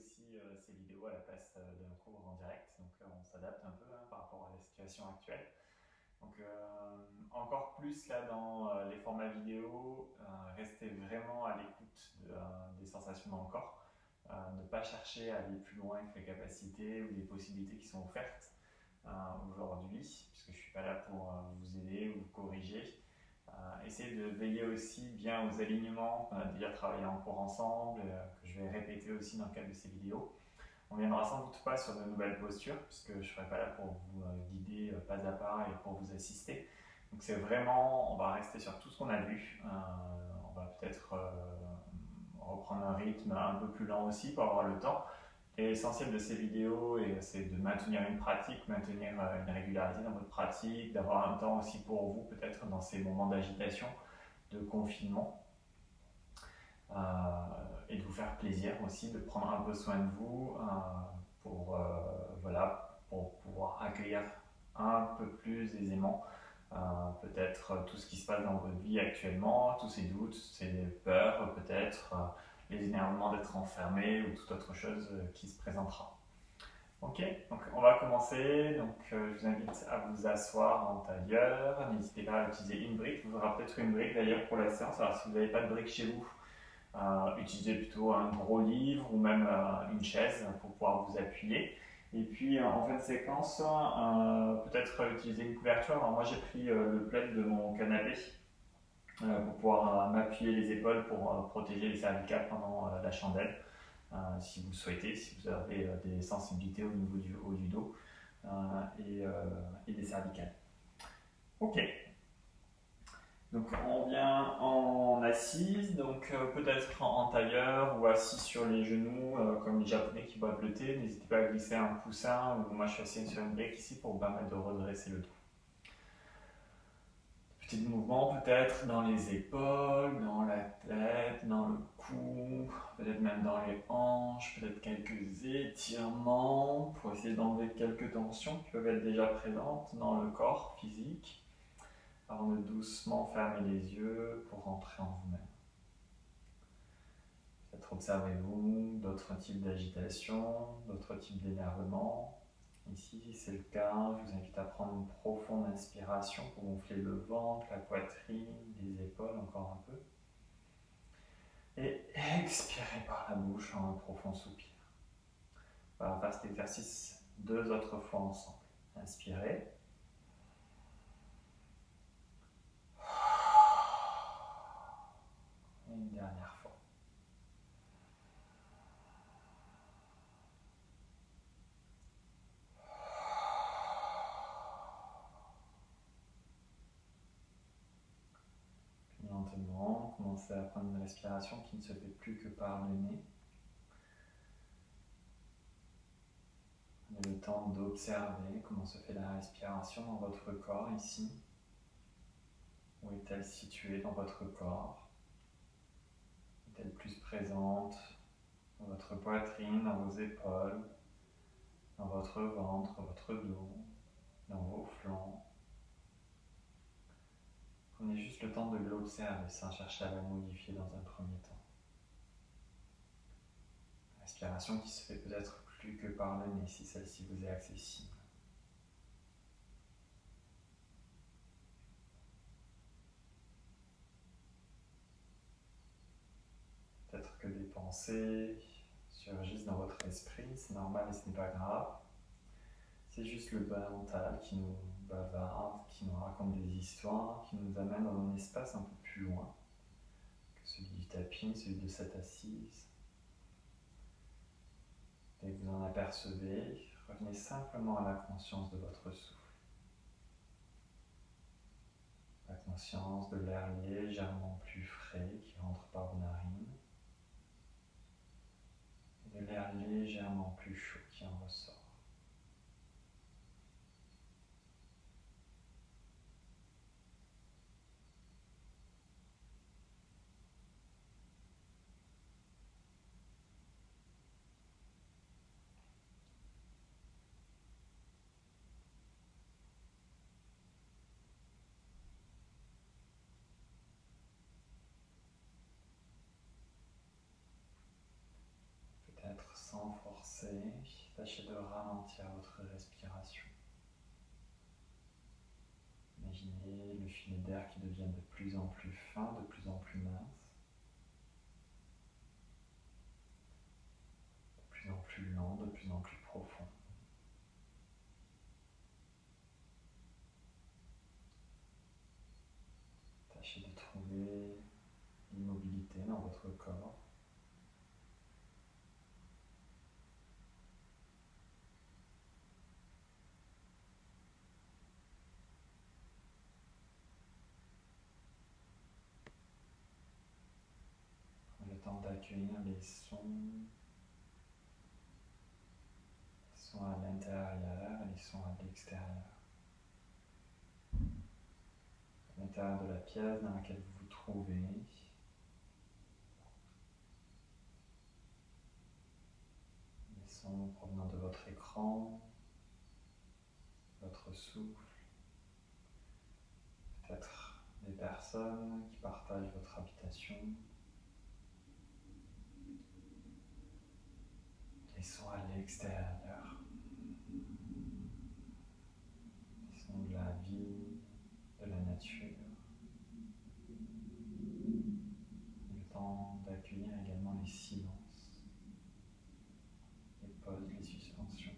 aussi ces vidéos à la place d'un cours en direct, donc on s'adapte un peu par rapport à la situation actuelle. Donc encore plus là dans les formats vidéo, restez vraiment à l'écoute des sensations dans le corps, ne pas chercher à aller plus loin que les capacités ou les possibilités qui sont offertes aujourd'hui, puisque je ne suis pas là pour vous aider ou vous corriger. Essayez de veiller aussi bien aux alignements qu'on a déjà travaillé en cours ensemble, que je vais répéter aussi dans le cadre de ces vidéos. On ne viendra sans doute pas sur de nouvelles postures, puisque je ne serai pas là pour vous guider pas à pas et pour vous assister. Donc c'est vraiment, on va rester sur tout ce qu'on a vu. On va peut-être reprendre un rythme un peu plus lent aussi pour avoir le temps. Et l'essentiel de ces vidéos, c'est de maintenir une pratique, maintenir une régularité dans votre pratique, d'avoir un temps aussi pour vous, peut-être dans ces moments d'agitation, de confinement, et de vous faire plaisir aussi, de prendre un peu soin de vous pour pouvoir accueillir un peu plus aisément peut-être tout ce qui se passe dans votre vie actuellement, tous ces doutes, ces peurs, peut-être les énervements d'être enfermé ou toute autre chose qui se présentera. Ok, donc on va commencer. Donc je vous invite à vous asseoir en tailleur. N'hésitez pas à utiliser une brique. Vous aurez peut-être une brique d'ailleurs pour la séance. Alors si vous n'avez pas de brique chez vous, utilisez plutôt un gros livre ou même une chaise pour pouvoir vous appuyer. Et puis en fin de séquence, peut-être utiliser une couverture. Alors moi j'ai pris le plaid de mon canapé pour pouvoir m'appuyer les épaules pour protéger les cervicales pendant la chandelle, si vous le souhaitez, si vous avez des sensibilités au niveau du haut du dos et des cervicales. Ok. Donc on vient en assise, donc peut-être en tailleur ou assis sur les genoux, comme les japonais qui boivent le thé. N'hésitez pas à glisser un coussin, ou moi je suis assis sur une brique ici pour vous permettre de redresser le dos. Petit mouvement peut-être dans les épaules, dans la tête, dans le cou, peut-être même dans les hanches, peut-être quelques étirements pour essayer d'enlever quelques tensions qui peuvent être déjà présentes dans le corps physique, avant de doucement fermer les yeux pour rentrer en vous-même. Peut-être observez-vous d'autres types d'agitation, d'autres types d'énervement. Ici, si c'est le cas, je vous invite à prendre une profonde inspiration pour gonfler le ventre, la poitrine, les épaules encore un peu. Et expirez par la bouche en un profond soupir. On va faire cet exercice 2 autres fois ensemble. Inspirez. Et une dernière fois. Puis lentement, commencez à prendre une respiration qui ne se fait plus que par le nez. Prenez le temps d'observer comment se fait la respiration dans votre corps ici. Où est-elle située dans votre corps? Est-elle plus présente dans votre poitrine, dans vos épaules, dans votre ventre, votre dos, dans vos flancs? Prenez juste le temps de l'observer sans chercher à la modifier dans un premier temps. Respiration qui se fait peut-être plus que par le nez si celle-ci vous est accessible. Peut-être que des pensées surgissent dans votre esprit, c'est normal et ce n'est pas grave. C'est juste le bas mental qui nous bavarde, qui nous raconte des histoires, qui nous amène dans un espace un peu plus loin que celui du tapis, celui de cette assise. Dès que vous en apercevez, revenez simplement à la conscience de votre souffle. La conscience de l'air légèrement plus frais qui rentre par vos narines et de l'air légèrement plus chaud qui en ressort. Peut-être sans commencer, tâchez de ralentir votre respiration. Imaginez le filet d'air qui devient de plus en plus fin, de plus en plus mince, de plus en plus lent, de plus en plus profond. Tâchez de trouver l'immobilité dans votre corps. Prenez le temps d'accueillir les sons à l'intérieur et les sons à l'extérieur. À l'intérieur de la pièce dans laquelle vous vous trouvez, les sons provenant de votre écran, votre souffle, peut-être des personnes qui partagent votre habitation, les sons à l'extérieur, les sons de la vie, de la nature. Le temps d'accueillir également les silences, les pauses, les suspensions.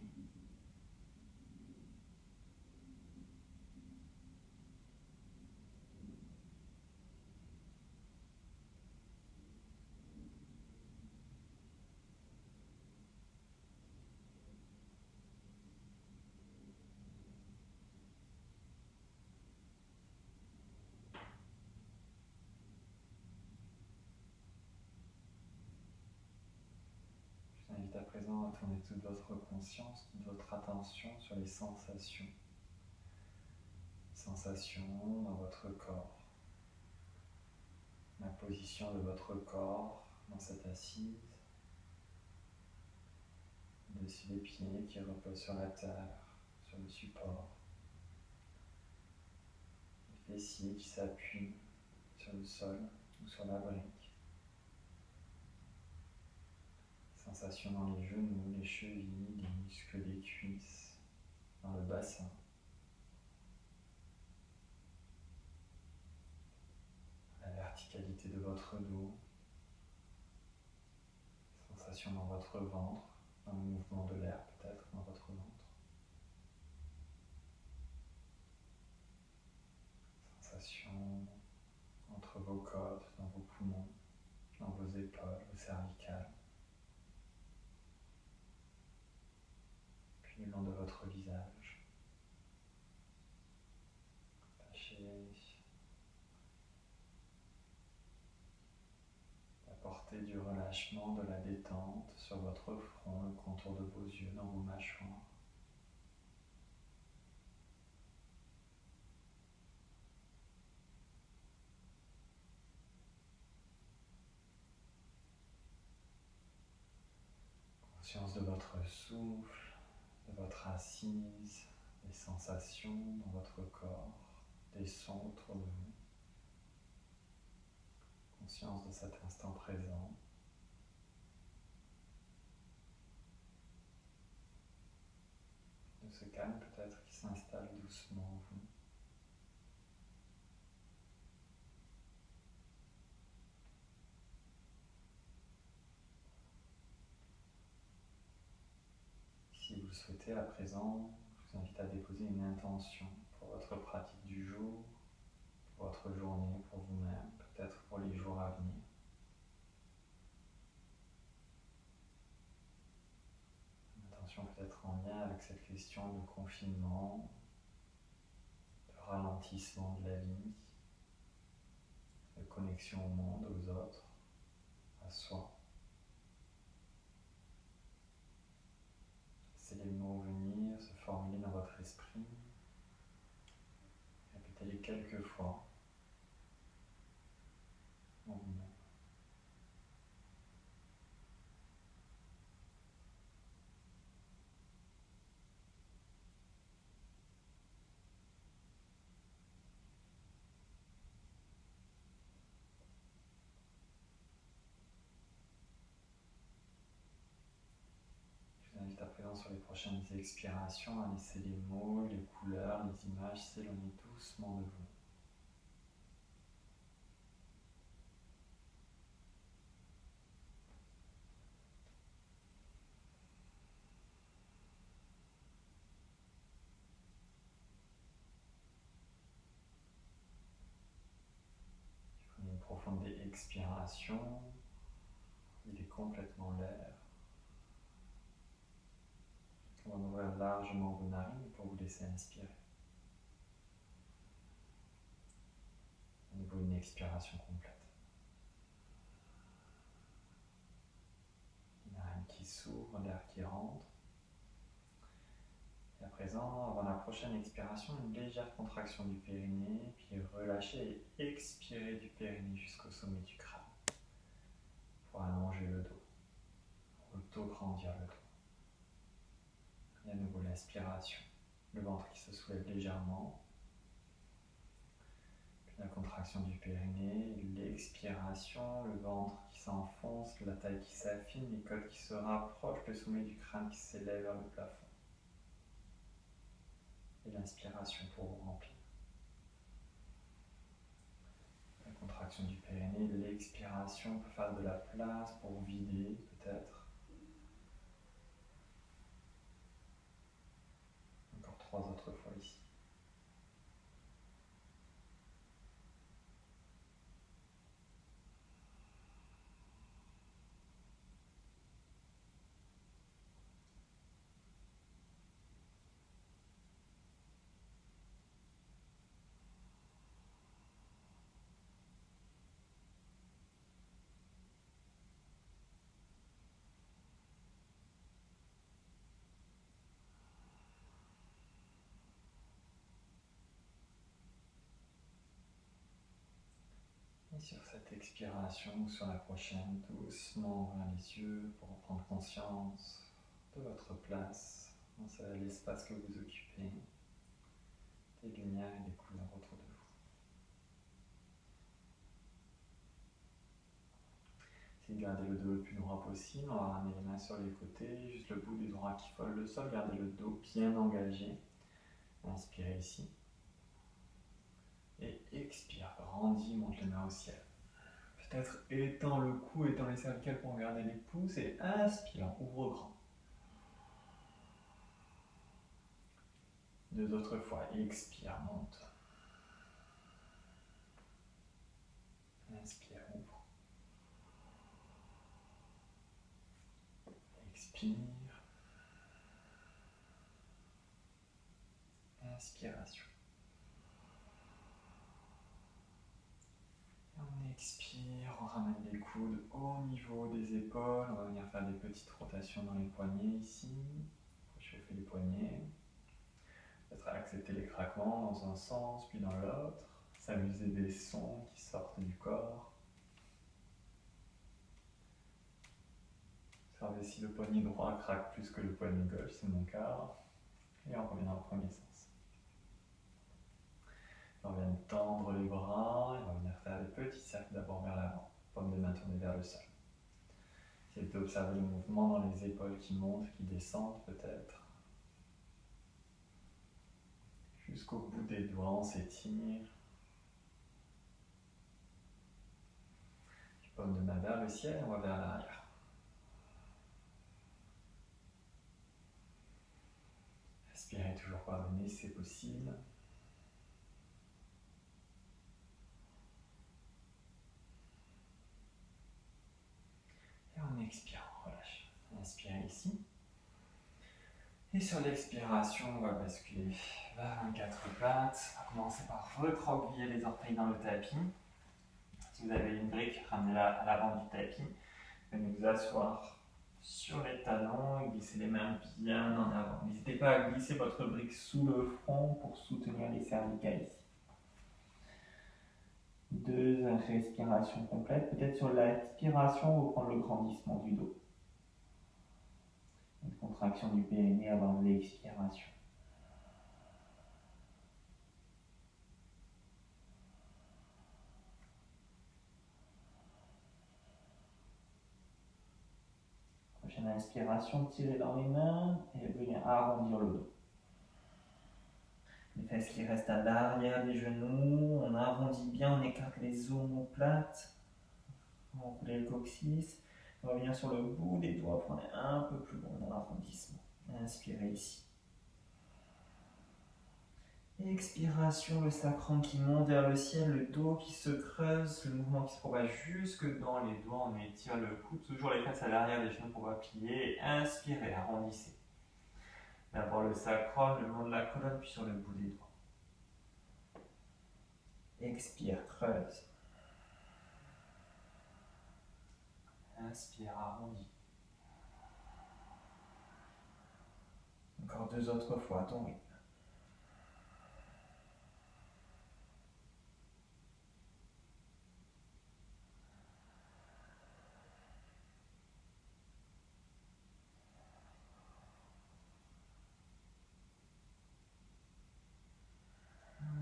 Je vous invite à présent à tourner toute votre conscience, toute votre attention sur les sensations. Sensations dans votre corps. La position de votre corps dans cette assise. Dessus les pieds qui reposent sur la terre, sur le support. Les fessiers qui s'appuient sur le sol ou sur la brique. Sensations dans les genoux, les chevilles, les muscles des cuisses, dans le bassin. La verticalité de votre dos. Sensations dans votre ventre, dans le mouvement de l'air peut-être dans votre ventre. Sensations entre vos côtes, dans vos poumons, dans vos épaules, vos cervicales. Puis le long de votre visage. Tâchez d'apporter du relâchement, de la détente sur votre front, le contour de vos yeux, dans vos mâchoires. Conscience de votre souffle, de votre assise, des sensations dans votre corps, des sons autour de vous. Conscience de cet instant présent. De ce calme peut-être qui s'installe doucement en vous. Si vous le souhaitez à présent, je vous invite à déposer une intention pour votre pratique du jour, pour votre journée, pour vous-même, peut-être pour les jours à venir. Une intention peut-être en lien avec cette question de confinement, de ralentissement de la vie, de connexion au monde, aux autres, à soi. Laissez les mots venir, se formuler dans votre esprit. Répétez-les quelques fois en vous-même. Je sur les prochaines expirations à laisser les mots, les couleurs, les images s'éloigner doucement de vous. Prenez une profonde expiration, videz complètement l'air. On va ouvrir largement vos narines pour vous laisser inspirer. À nouveau une expiration complète. Une narine qui s'ouvre, l'air qui rentre. Et à présent, avant la prochaine expiration, une légère contraction du périnée, puis relâchez et expirez du périnée jusqu'au sommet du crâne pour allonger le dos, pour auto-grandir le dos. Et à nouveau l'inspiration, le ventre qui se soulève légèrement, puis la contraction du périnée, l'expiration, le ventre qui s'enfonce, la taille qui s'affine, les côtes qui se rapprochent, le sommet du crâne qui s'élève vers le plafond. Et l'inspiration pour vous remplir. La contraction du périnée, l'expiration peut faire de la place pour vider peut-être. Encore 3 autres fois ici. Et sur cette expiration ou sur la prochaine, doucement ouvrir les yeux pour reprendre conscience de votre place dans l'espace que vous occupez, des lumières et des couleurs autour de vous. Essayez de garder le dos le plus droit possible, on va ramener les mains sur les côtés, juste le bout du droit qui frôle le sol, gardez le dos bien engagé. Inspirez ici. Et expire, grandis, monte les mains au ciel. Peut-être étends le cou, étends les cervicales pour garder les pouces et inspire, ouvre grand. 2 autres fois, expire, monte. Inspire, ouvre. Expire. Inspiration. Et on expire, on ramène les coudes au niveau des épaules. On va venir faire des petites rotations dans les poignets ici. Chauffer les poignets. Peut-être accepter les craquements dans un sens puis dans l'autre. S'amuser des sons qui sortent du corps. Observez si le poignet droit craque plus que le poignet gauche, c'est mon cas. Et on revient dans le premier sens. On vient de tendre les bras, et on va venir faire des petits cercles d'abord vers l'avant, paume de main tournée vers le sol. Essayez d'observer le mouvement dans les épaules qui montent, qui descendent peut-être. Jusqu'au bout des doigts, on s'étire. Paume de main vers le ciel, on va vers l'arrière. Respirez toujours par le nez si c'est possible. Et on expire, on relâche. Inspirez ici. Et sur l'expiration, on va basculer vers un 4 pattes. On va commencer par recroqueviller les orteils dans le tapis. Si vous avez une brique, ramenez-la à l'avant du tapis. Venez vous asseoir sur les talons et glisser les mains bien en avant. N'hésitez pas à glisser votre brique sous le front pour soutenir les cervicales ici. 2 respirations complètes. Peut-être sur l'expiration, on va prendre le grandissement du dos. Une contraction du périnée avant l'expiration. Prochaine inspiration, tirez dans les mains et venez arrondir le dos. Les fesses qui restent à l'arrière des genoux, on arrondit bien, on écarte les omoplates, on roule le coccyx. On va venir sur le bout des doigts pour aller un peu plus loin dans l'arrondissement. Inspirez ici. Expiration, le sacrum qui monte vers le ciel, le dos qui se creuse, le mouvement qui se propage jusque dans les doigts. On étire le cou, toujours les fesses à l'arrière des genoux pour pouvoir plier. Inspirez, arrondissez. D'abord le sacrum, le long de la colonne, puis sur le bout des doigts. Expire, creuse. Inspire, arrondis. Encore 2 autres fois, à ton rythme.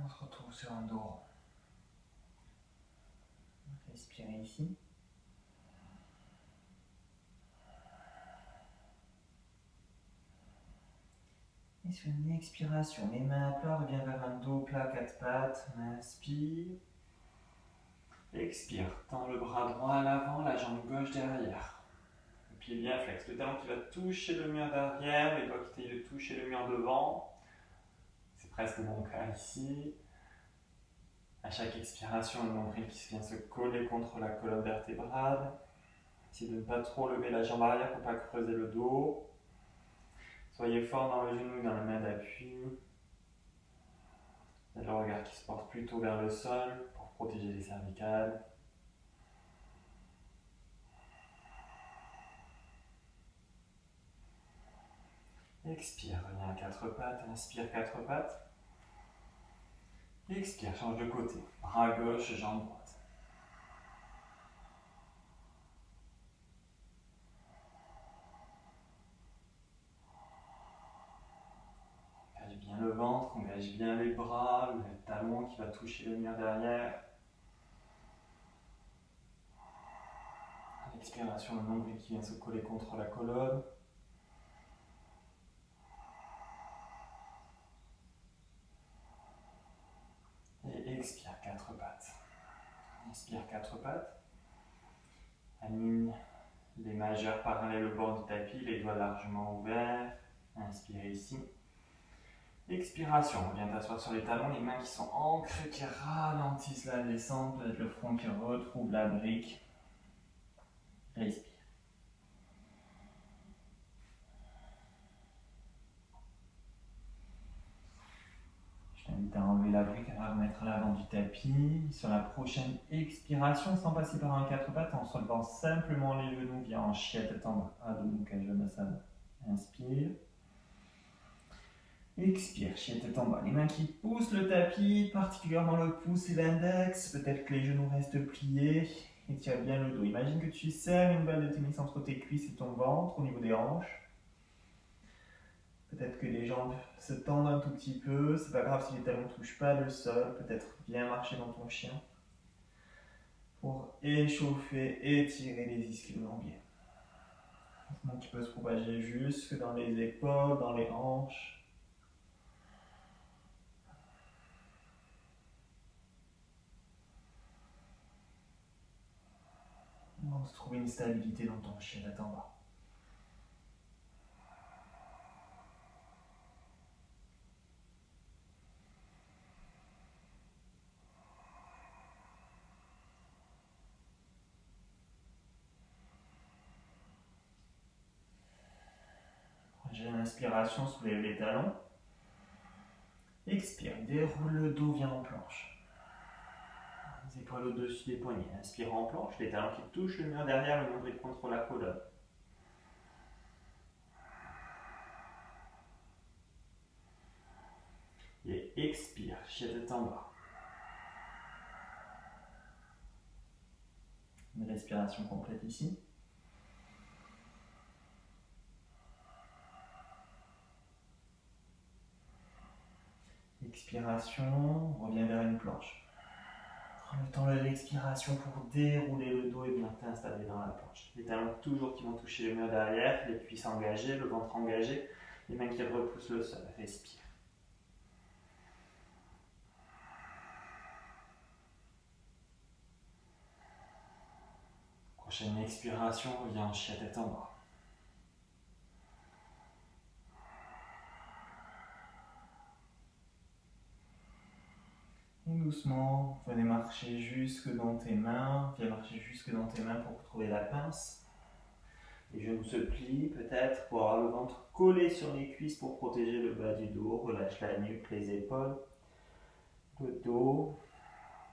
On se retrouve sur un dos rond. Respirez ici. Et sur une expiration, les mains à plat, revient vers un dos plat, 4 pattes. Inspire. Expire. Tends le bras droit à l'avant, la jambe gauche derrière. Le pied bien flex. Le talon qui va toucher le mur derrière, les doigts qui essayent de toucher le mur devant. C'est presque mon cas ici. À chaque expiration, le nombril qui vient se coller contre la colonne vertébrale. Essayez de ne pas trop lever la jambe arrière pour ne pas creuser le dos. Soyez fort dans le genou et dans la main d'appui. Vous avez le regard qui se porte plutôt vers le sol pour protéger les cervicales. Expire, reviens à 4 pattes, inspire 4 pattes. Expire, change de côté. Bras gauche, jambe droite. Engage bien le ventre, engage bien les bras, le talon qui va toucher le mur derrière. À l'expiration, le nombril qui vient se coller contre la colonne. Et expire 4 pattes. Inspire 4 pattes. Aligne les majeurs parallèles au bord du tapis, les doigts largement ouverts. Inspirez ici. Expiration, reviens t'asseoir sur les talons, les mains qui sont ancrées, qui ralentissent la descente, peut-être le front qui retrouve la brique. Respire. Je t'invite à enlever la brique, à la remettre à l'avant du tapis. Sur la prochaine expiration, sans passer par un 4 pattes, en soulevant simplement les genoux, viens en chiette en bas. Adho Mukha Svanasana. Inspire. Expire, chiette en bas. Les mains qui poussent le tapis, particulièrement le pouce et l'index. Peut-être que les genoux restent pliés. Étire bien le dos. Imagine que tu serres une balle de tennis entre tes cuisses et ton ventre au niveau des hanches. Peut-être que les jambes se tendent un tout petit peu. C'est pas grave si les talons ne touchent pas le sol. Peut-être bien marcher dans ton chien pour échauffer, étirer les ischio-jambiers. Mouvement qui peut se propager jusque dans les épaules, dans les hanches. On se trouve une stabilité dans ton chien en bas. J'ai une inspiration, soulève les talons. Expire, déroule le dos, viens en planche. Les épaules au-dessus des poignets. Inspire en planche, les talons qui touchent le mur derrière, le nombril contre la colonne. Et expire, chiette en bas. Une respiration complète ici. Expiration, reviens vers une planche. Prends le temps de l'expiration pour dérouler le dos et bien t'installer dans la planche. Les talons toujours qui vont toucher le mur derrière, les cuisses engagées, le ventre engagé, les mains qui repoussent le sol. Respire. Prochaine expiration, reviens en chien tête en bas. Et doucement, venez marcher jusque dans tes mains. Viens marcher jusque dans tes mains pour trouver la pince. Les genoux se plient peut-être pour avoir le ventre collé sur les cuisses pour protéger le bas du dos. Relâche la nuque, les épaules, le dos.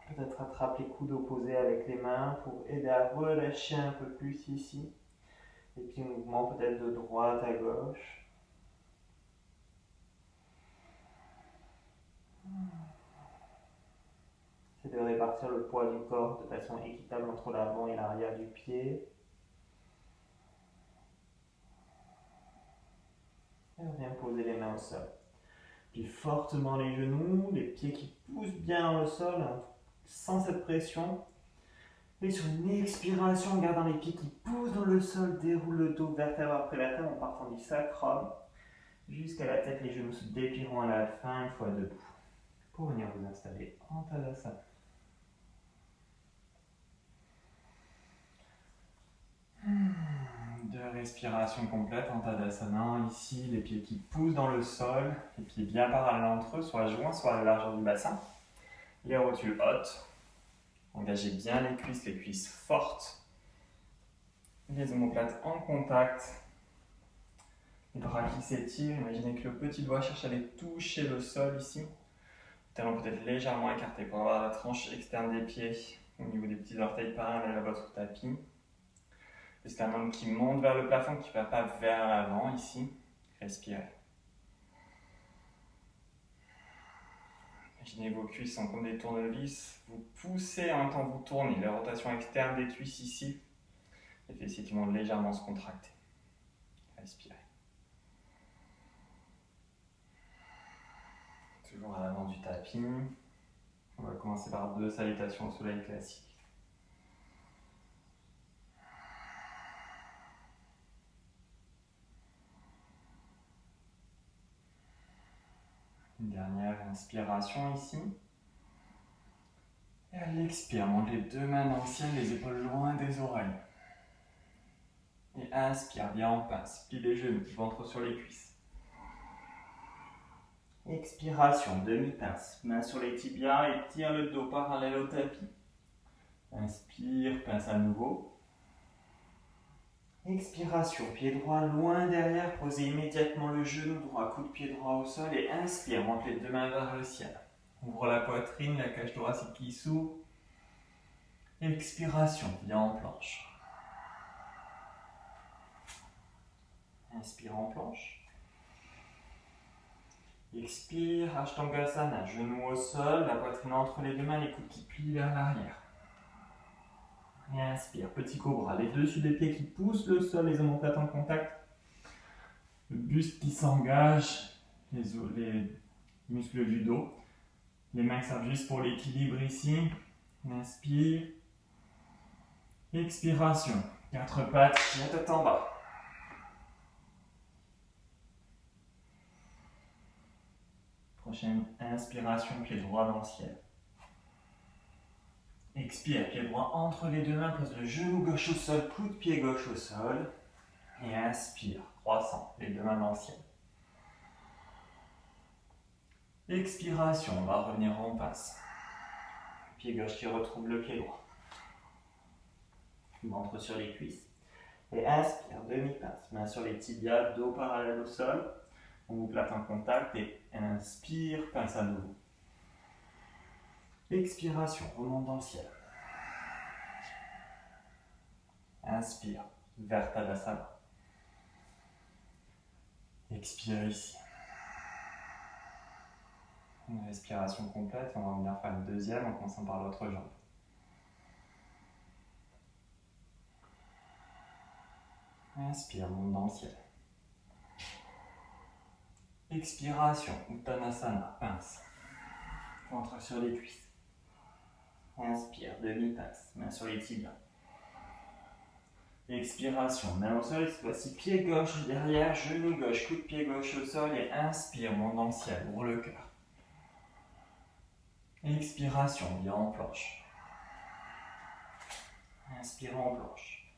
Peut-être attrape les coudes opposés avec les mains pour aider à relâcher un peu plus ici. Et puis mouvement peut-être de droite à gauche. C'est de répartir le poids du corps de façon équitable entre l'avant et l'arrière du pied. Et on vient poser les mains au sol. Puis fortement les genoux, les pieds qui poussent bien dans le sol, hein, sans cette pression. Et sur une expiration, en gardant les pieds qui poussent dans le sol, déroule le dos vertèbre après vertèbre en partant du sacrum jusqu'à la tête. Les genoux se déplieront à la fin une fois debout. Pour venir vous installer en Tadasana. Deux respirations complètes en Tadasana. Ici, les pieds qui poussent dans le sol, les pieds bien parallèles entre eux, soit joints, soit à la largeur du bassin. Les rotules hautes. Engagez bien les cuisses fortes. Les omoplates en contact. Les bras qui s'étirent. Imaginez que le petit doigt cherche à aller toucher le sol ici. Les talons peut-être légèrement écartés pour avoir la tranche externe des pieds au niveau des petits orteils parallèles à votre tapis. Le sternum qui monte vers le plafond, qui ne va pas vers l'avant ici. Respirez. Imaginez vos cuisses sont comme des tournevis. Vous poussez en même temps que vous tournez. La rotation externe des cuisses ici. Les fessiers qui vont légèrement se contracter. Respirez. Toujours à l'avant du tapis. On va commencer par 2 salutations au soleil classiques. Une dernière inspiration ici. Et à l'expire, monte les 2 mains dans le ciel, les épaules loin des oreilles. Et inspire, bien en pince, plie les genoux, ventre sur les cuisses. Expiration, demi-pince, main sur les tibias et tire le dos parallèle au tapis. Inspire, pince à nouveau. Expiration, pied droit loin derrière, posez immédiatement le genou droit, coup de pied droit au sol et inspire, monte les 2 mains vers le ciel. Ouvre la poitrine, la cage thoracique qui s'ouvre. Expiration, viens en planche. Inspire en planche. Expire, Ashtangasana, genou au sol, la poitrine entre les 2 mains, les coudes qui plient vers l'arrière. Et inspire, petit cobra, les dessus des pieds qui poussent le sol, les omoplates en contact. Le buste qui s'engage, les muscles du dos. Les mains servent juste pour l'équilibre ici. Inspire. Expiration. 4 pattes, la tête en bas. Prochaine inspiration, pied droit dans le ciel. Expire, pied droit entre les 2 mains, pose le genou gauche au sol, coup de pied gauche au sol. Et inspire, croissant, les 2 mains dans le ciel. Expiration, on va revenir en pince. Pied gauche qui retrouve le pied droit. Ventre sur les cuisses. Et inspire, demi-pince, main sur les tibias, dos parallèle au sol. On vous plate en contact et inspire, pince à nouveau. Expiration, remonte dans le ciel. Inspire, vers Tadasana. Expire ici. Une respiration complète, on va venir faire une deuxième en commençant par l'autre jambe. Inspire, monte dans le ciel. Expiration, Uttanasana, pince. Ventre sur les cuisses. Inspire, demi-passe, main sur les tibias. Expiration, main au sol, cette fois-ci pied gauche derrière, genou gauche, coup de pied gauche au sol et inspire, monte dans le ciel, ouvre le cœur. Expiration, vire en planche. Inspire en planche.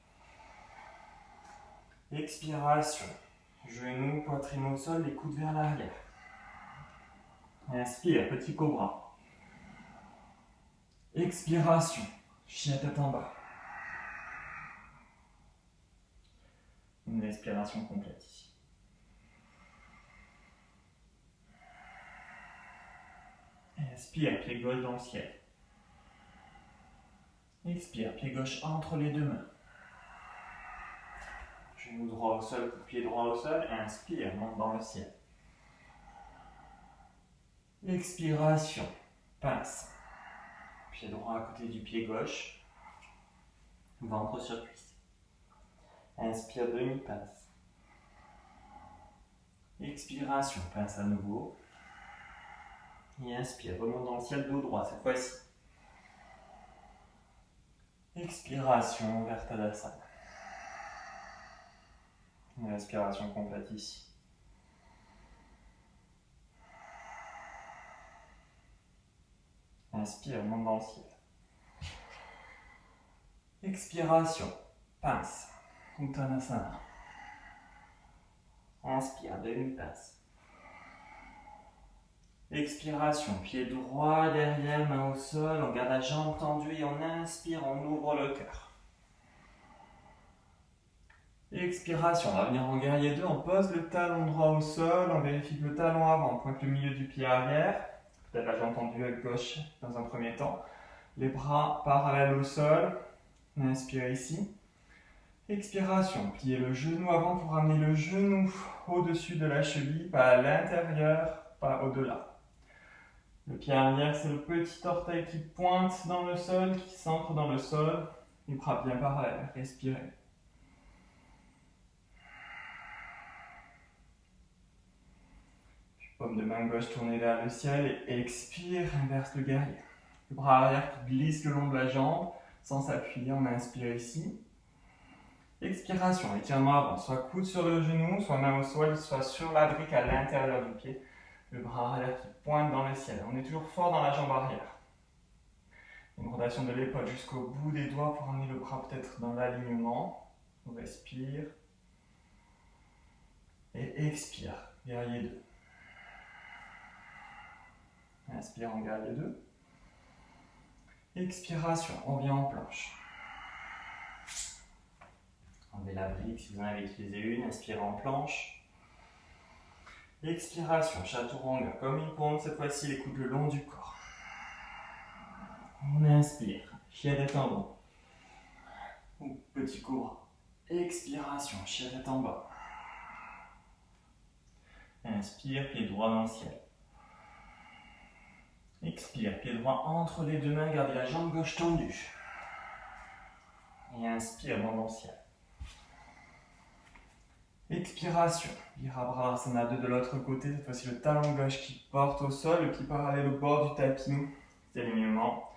Expiration, genou, poitrine au sol, les coudes vers l'arrière. Inspire, petit cobra. Expiration, chien tête en bas. Une respiration complète ici. Inspire, pied gauche dans le ciel. Expire, pied gauche entre les deux mains. Genou droit au sol, pied droit au sol. Inspire, monte dans le ciel. Expiration, pince. Pied droit à côté du pied gauche. Ventre sur cuisse. Inspire, demi-pince. Expiration, pince à nouveau. Et inspire, remonte dans le ciel, dos droit cette fois-ci. Expiration vers Tadasana. Une respiration complète ici. Inspire, monte dans le ciel. Expiration, pince, Uttanasana. Inspire, demi-pince. Expiration, pied droit derrière, main au sol, on garde la jambe tendue et on inspire, on ouvre le cœur. Expiration, on va venir en guerrier 2, on pose le talon droit au sol, on vérifie que le talon avant pointe le milieu du pied arrière, peut-être la jambe tendue à gauche dans un premier temps. Les bras parallèles au sol, on inspire ici. Expiration, pliez le genou avant pour ramener le genou au-dessus de la cheville, pas à l'intérieur, pas au-delà. Le pied arrière, c'est le petit orteil qui pointe dans le sol, qui s'ancre dans le sol. Les bras bien parallèles, respirez. Puis paume de main gauche tournée vers le ciel et expire, inverse le guerrier. Le bras arrière qui glisse le long de la jambe, sans s'appuyer, on inspire ici. Expiration, étirement avant, soit coude sur le genou, soit main au sol, soit sur la brique à l'intérieur du pied. Le bras arrière qui pointe dans le ciel. On est toujours fort dans la jambe arrière. Une rotation de l'épaule jusqu'au bout des doigts pour amener le bras peut-être dans l'alignement. On respire. Et expire, guerrier 2. Inspire en guerrier 2. Expiration, on vient en planche. Enlevez la brique si vous en avez utilisé une, inspirez en planche. Expiration, chaturanga, comme une pompe, cette fois-ci les coudes le long du corps. On inspire, chien tête en bas. Ou petit cobra. Expiration, chien tête en bas. Inspire, pied droit dans le ciel. Expire, pied droit entre les deux mains, gardez la jambe gauche tendue. Et inspire, monte dans le ciel. Expiration, Virabhadrasana 2 de l'autre côté, cette fois-ci le talon gauche qui porte au sol, le pied parallèle au bord du tapis, cet alignement.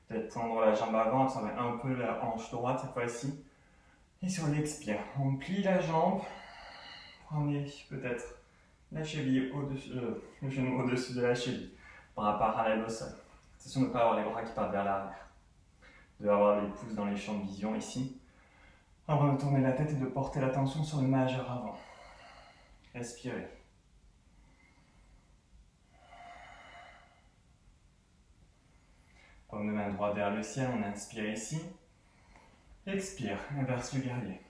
Peut-être tendre la jambe avant, observer un peu la hanche droite cette fois-ci. Et sur l'expire, on plie la jambe, prenez peut-être la cheville au-dessus, le genou au-dessus de la cheville, bras parallèles au sol. Attention de ne pas avoir les bras qui partent vers l'arrière. De avoir les pouces dans les champs de vision ici. Avant de tourner la tête et de porter l'attention sur le majeur avant. Respirez. Paume de main droite vers le ciel, on inspire ici. Expire, inverse le guerrier.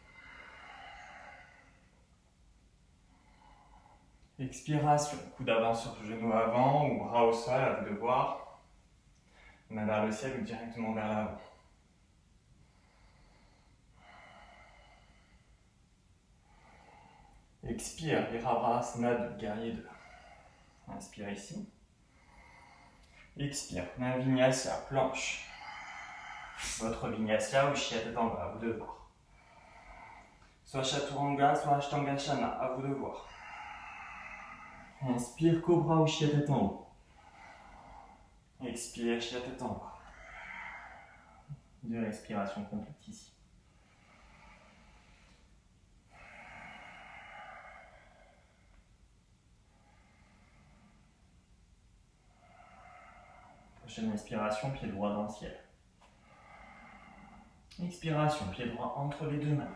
Expiration, coude d'avant sur le genou avant ou bras au sol, à vous de voir. Main vers le ciel ou directement vers l'avant. Expire, Virabhadrasana 2, guerrier 2. Inspire ici. Expire, main vinyasa, planche. Votre vinyasa ou chien tête en bas, à vous de voir. Soit chaturanga, soit ashtangashana, à vous de voir. Inspire, cobra ou chien tête en haut. Expire, chien tête en bas. 2 respirations complètes ici. Prochaine inspiration, pied droit dans le ciel. Expiration, pied droit entre les deux mains.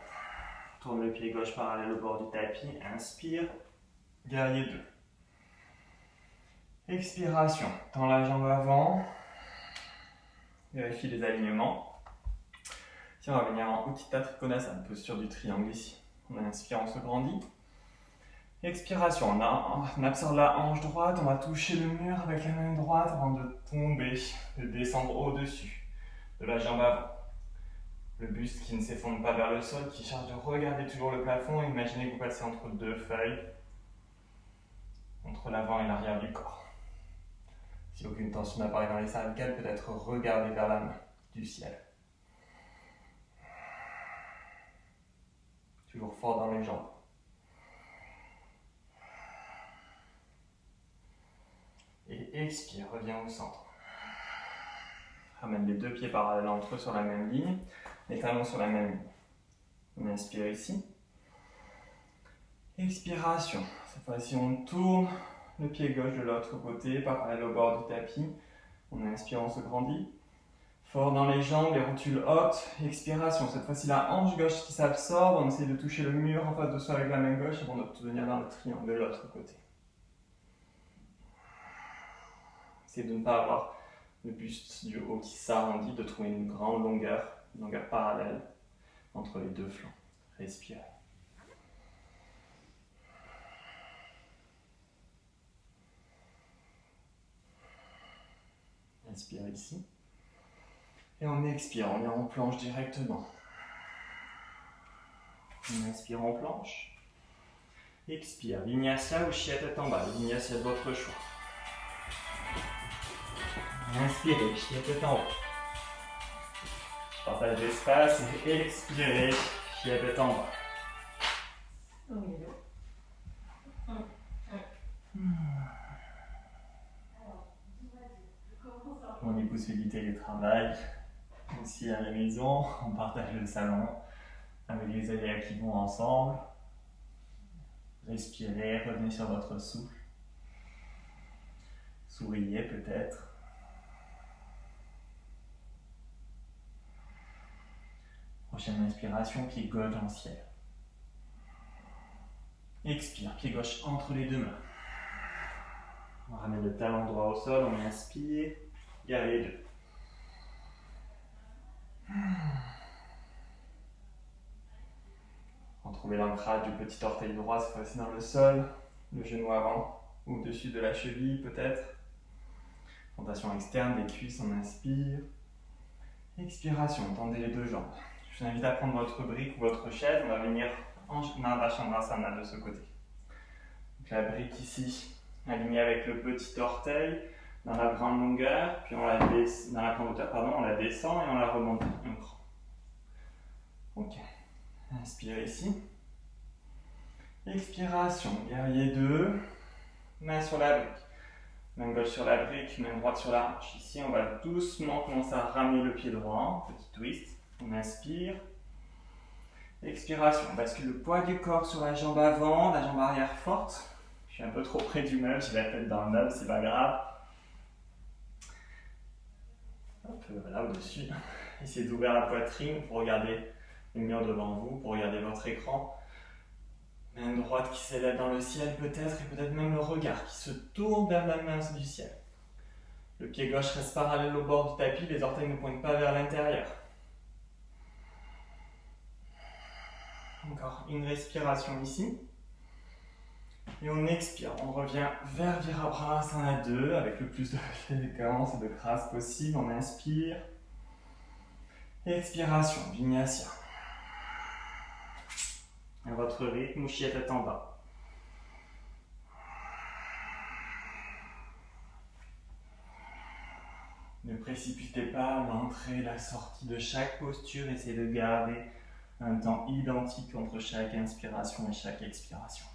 Tourne le pied gauche parallèle au bord du tapis. Inspire, guerrier 2. Expiration, tends la jambe avant. Vérifie les alignements. Ici, on va venir en Utthita Trikonasana, posture du triangle ici. On inspire, on se grandit. Expiration, on absorbe la hanche droite, on va toucher le mur avec la main droite avant de tomber, de descendre au-dessus de la jambe avant. Le buste qui ne s'effondre pas vers le sol, qui cherche de regarder toujours le plafond. Imaginez que vous passez entre deux feuilles, entre l'avant et l'arrière du corps. Si aucune tension n'apparaît dans les cervicales, peut-être regarder vers la main du ciel. Toujours fort dans les jambes. Et expire, reviens au centre. Ramène les deux pieds parallèles entre eux sur la même ligne, les talons sur la même ligne. On inspire ici. Expiration. Cette fois-ci, on tourne le pied gauche de l'autre côté, parallèle au bord du tapis. On inspire, on se grandit. Fort dans les jambes, les rotules hautes. Expiration. Cette fois-ci, la hanche gauche qui s'absorbe. On essaie de toucher le mur en face de soi avec la main gauche avant d'obtenir dans le triangle de l'autre côté. Essayez de ne pas avoir le buste du haut qui s'arrondit, de trouver une grande longueur parallèle entre les deux flancs. Respirez. Inspire ici. Et on expire, on est en planche directement. On inspire en planche. Expire, Vinyasa ou Chia tête en bas, Vinyasa de votre choix. Inspirez, Chia tête en haut. Partage l'espace et expirez, Chia tête en bas. On est possibilité de travail aussi à la maison, on partage le salon avec les élèves qui vont ensemble. Respirez, revenez sur votre souffle. Souriez peut-être. Prochaine inspiration, pied gauche dans le ciel. Expire, pied gauche entre les deux mains. On ramène le talon droit au sol, on inspire, guerrier 2. Retrouvez l'ancrage du petit orteil droit, cette fois-ci dans le sol, le genou avant, au-dessus de la cheville peut-être. Rotation externe des cuisses, on inspire. Expiration, tendez les deux jambes. Je vous invite à prendre votre brique ou votre chaise, on va venir en Ardha Chandrasana de ce côté. Donc la brique ici, alignée avec le petit orteil, dans la grande longueur, puis on la dans la grande hauteur, on la descend et on la remonte un cran. Ok. Inspirez ici. Expiration, guerrier 2. Main sur la brique. Main gauche sur la brique, main droite sur la hanche. Ici, on va doucement commencer à ramener le pied droit. Petit twist. On inspire. Expiration. On bascule le poids du corps sur la jambe avant, la jambe arrière forte. Je suis un peu trop près du meuble, j'ai la tête dans le meuble, c'est pas grave. Hop, voilà, au-dessus. Essayez d'ouvrir la poitrine pour regarder le mur devant vous, pour regarder votre écran. Main droite qui s'élève dans le ciel peut-être, et peut-être même le regard qui se tourne vers la main du ciel. Le pied gauche reste parallèle au bord du tapis, les orteils ne pointent pas vers l'intérieur. Encore une respiration ici. Et on expire, on revient vers Virabhadrasana 2 avec le plus d'élégance et de grâce possible. On inspire. Expiration, Vinyasa. À votre rythme, Chia tête en bas. Ne précipitez pas l'entrée et la sortie de chaque posture. Essayez de garder un temps identique entre chaque inspiration et chaque expiration.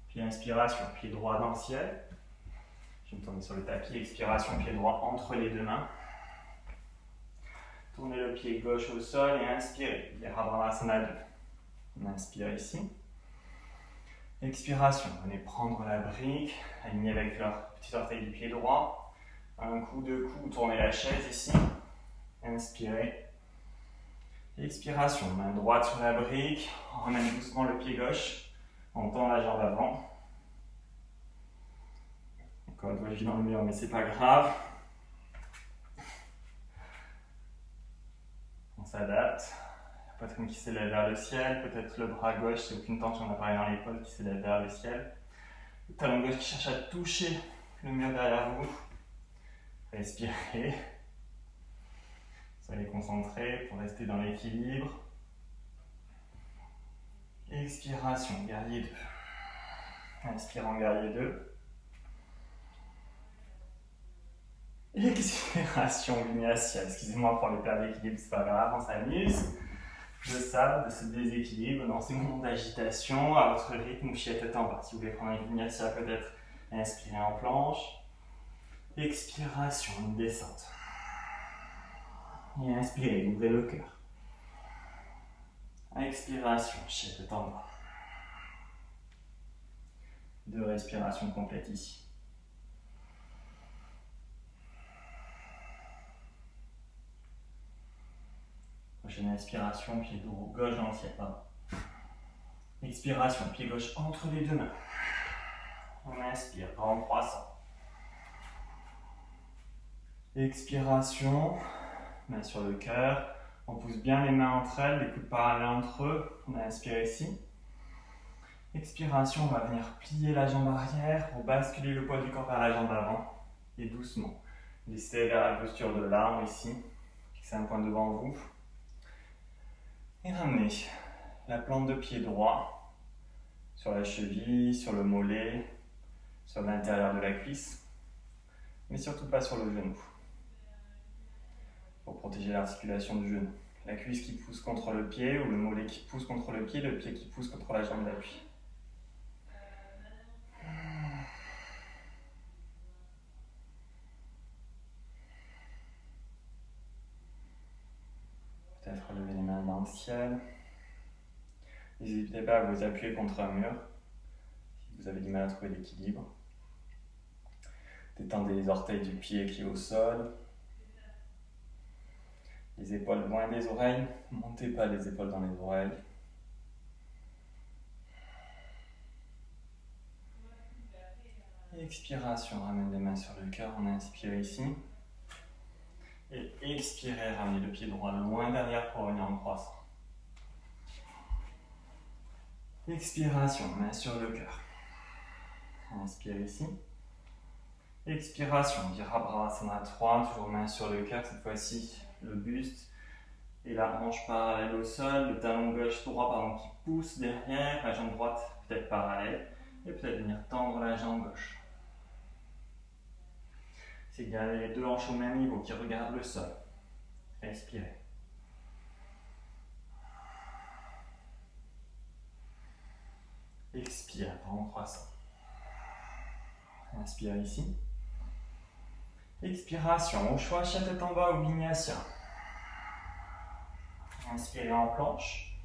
Puis inspiration, pied droit dans le ciel. Je vais me tourner sur le tapis. Expiration, pied droit entre les deux mains. Tournez le pied gauche au sol et inspirez. Virabhadrasana 2. On inspire ici. Expiration, venez prendre la brique, alignée avec leur petit orteil du pied droit. Un coup, deux coups, tournez la chaise ici. Inspirez. Expiration, main droite sur la brique. On ramène doucement le pied gauche. On tend la jambe avant. Encore une fois, je vis dans le mur, mais c'est pas grave. On s'adapte. La poitrine qui s'élève vers le ciel. Peut-être le bras gauche, c'est aucune tension d'appareil dans l'épaule qui s'élève vers le ciel. Le talon gauche qui cherche à toucher le mur derrière vous. Respirez. Soyez concentrés pour rester dans l'équilibre. Expiration, guerrier 2. Inspire en guerrier 2. Expiration, vinyasa. Excusez-moi pour les pertes d'équilibre, c'est pas grave, on s'amuse. De ça, de ce déséquilibre dans ces moments d'agitation, à votre rythme ou chier tête en bas. Si vous voulez prendre un vinyasa, peut-être inspirez en planche. Expiration, une descente. Et inspirez, ouvrez le cœur. Expiration, chier tête en bas. 2 respirations complètes ici. Prochaine inspiration, pied gauche dans le ciel. Expiration, pied gauche entre les deux mains. On inspire, grand croissant. Expiration, main sur le cœur. On pousse bien les mains entre elles, les coudes parallèles entre eux. On inspire ici. Expiration, on va venir plier la jambe arrière pour basculer le poids du corps vers la jambe avant. Et doucement, glisser vers la posture de l'arme ici. Fixez un point devant vous. Et ramenez la plante de pied droit sur la cheville, sur le mollet, sur l'intérieur de la cuisse, mais surtout pas sur le genou, pour protéger l'articulation du genou. La cuisse qui pousse contre le pied ou le mollet qui pousse contre le pied qui pousse contre la jambe d'appui. Peut-être relever les mains dans le ciel. N'hésitez pas à vous appuyer contre un mur si vous avez du mal à trouver l'équilibre. Détendez les orteils du pied qui est au sol. Les épaules loin des oreilles. Ne montez pas les épaules dans les oreilles. Expiration, ramène les mains sur le cœur. On inspire ici. Et expirez, ramenez le pied droit loin derrière pour revenir en croissant. Expiration, main sur le cœur. Inspire ici. Expiration, Virabhadrasana 3, toujours main sur le cœur, cette fois-ci le buste et la hanche parallèle au sol, le talon gauche droit pardon, qui pousse derrière, la jambe droite peut-être parallèle et peut-être venir tendre la jambe gauche. C'est garder les deux hanches au même niveau qui regardent le sol. Respirez. Expire, grand croissant. Inspire ici. Expiration, au choix, tête en bas ou vinyasa. Inspirez en planche.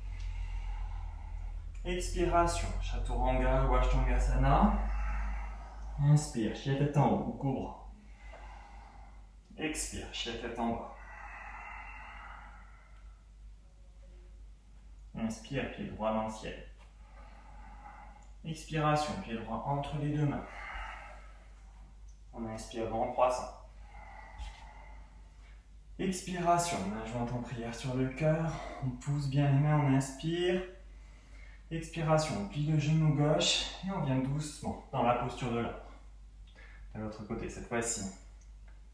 Expiration, chaturanga ou ashtangasana. Inspire, tête en haut ou cobra. Expire, tête en bas. Inspire, pied droit dans le ciel. Expiration, pied droit entre les deux mains. On inspire grand croissant. Expiration, main jointe en prière sur le cœur. On pousse bien les mains, on inspire. Expiration, on plie le genou gauche et on vient doucement dans la posture de l'arbre. De l'autre côté, cette fois-ci,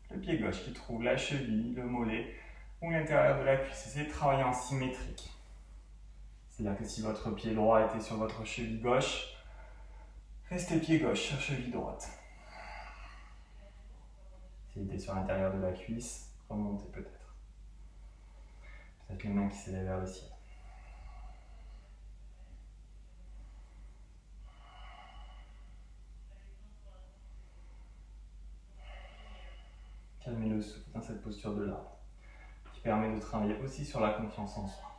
le pied gauche qui trouve la cheville, le mollet ou l'intérieur de la cuisse. Essayez de travailler en symétrique. C'est-à-dire que si votre pied droit était sur votre cheville gauche, restez pied gauche sur cheville droite. S'il était sur l'intérieur de la cuisse, remontez peut-être. Peut-être les mains qui s'élèvent vers le ciel. posture de l'arbre, qui permet de travailler aussi sur la confiance en soi.